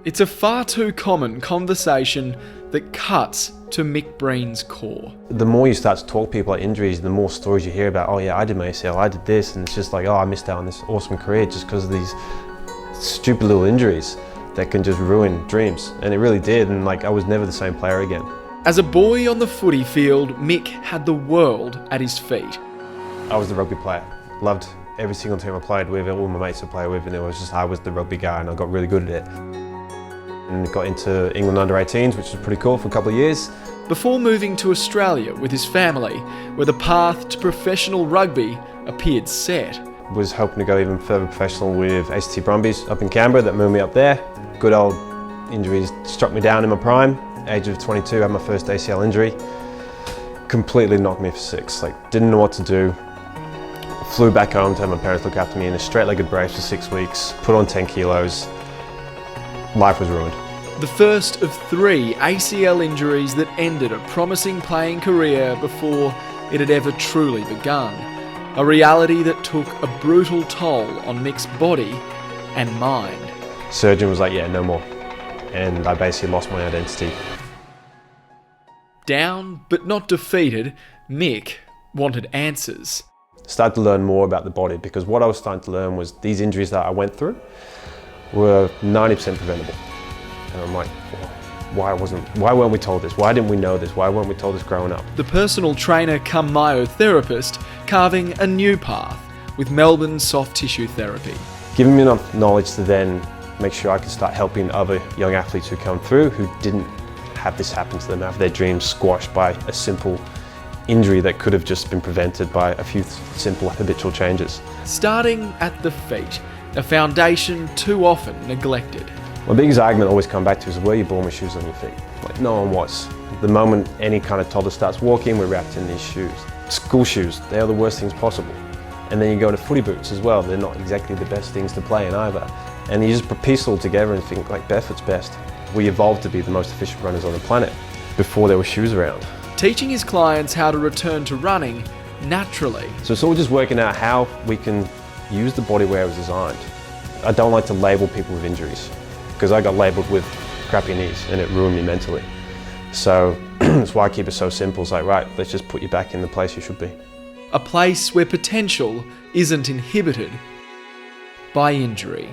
It's a far too common conversation that cuts to Mick Breen's core. The more you start to talk to people about injuries, the more stories you hear about, oh yeah, I did my ACL, I did this, and it's just like, oh, I missed out on this awesome career just because of these stupid little injuries that can just ruin dreams. And it really did, and like I was never the same player again. As a boy on the footy field, Mick had the world at his feet. I was the rugby player. Loved every single team I played with, all my mates I played with, and it was just, I was the rugby guy and I got really good at it. And got into England under-18s, which was pretty cool for a couple of years. Before moving to Australia with his family, where the path to professional rugby appeared set. Was hoping to go even further professional with ACT Brumbies up in Canberra, that moved me up there. Good old injuries struck me down in my prime. Age of 22, had my first ACL injury. Completely knocked me for six, like didn't know what to do. Flew back home to have my parents look after me in a straight-legged brace for 6 weeks, put on 10 kilos. Life was ruined. The first of 3 ACL injuries that ended a promising playing career before it had ever truly begun. A reality that took a brutal toll on Mick's body and mind. Surgeon was like, yeah, no more. And I basically lost my identity. Down, but not defeated, Mick wanted answers. Started to learn more about the body, because what I was starting to learn was these injuries that I went through were 90% preventable. And I'm like, why weren't we told this? Why didn't we know this? Why weren't we told this growing up? The personal trainer come myotherapist carving a new path with Melbourne Soft Tissue Therapy. Giving me enough knowledge to then make sure I could start helping other young athletes who come through who didn't have this happen to them, have their dreams squashed by a simple injury that could have just been prevented by a few simple habitual changes. Starting at the feet, a foundation too often neglected. My biggest argument I always come back to is, were you born with shoes on your feet? Like, no one was. The moment any kind of toddler starts walking, we're wrapped in these shoes. School shoes, they are the worst things possible. And then you go to footy boots as well, they're not exactly the best things to play in either. And you just piece it all together and think, like, barefoot's best. We evolved to be the most efficient runners on the planet before there were shoes around. Teaching his clients how to return to running naturally. So it's all just working out how we can use the body where it was designed. I don't like to label people with injuries, because I got labelled with crappy knees and it ruined me mentally. So that's why I keep it so simple. It's like, right, let's just put you back in the place you should be. A place where potential isn't inhibited by injury.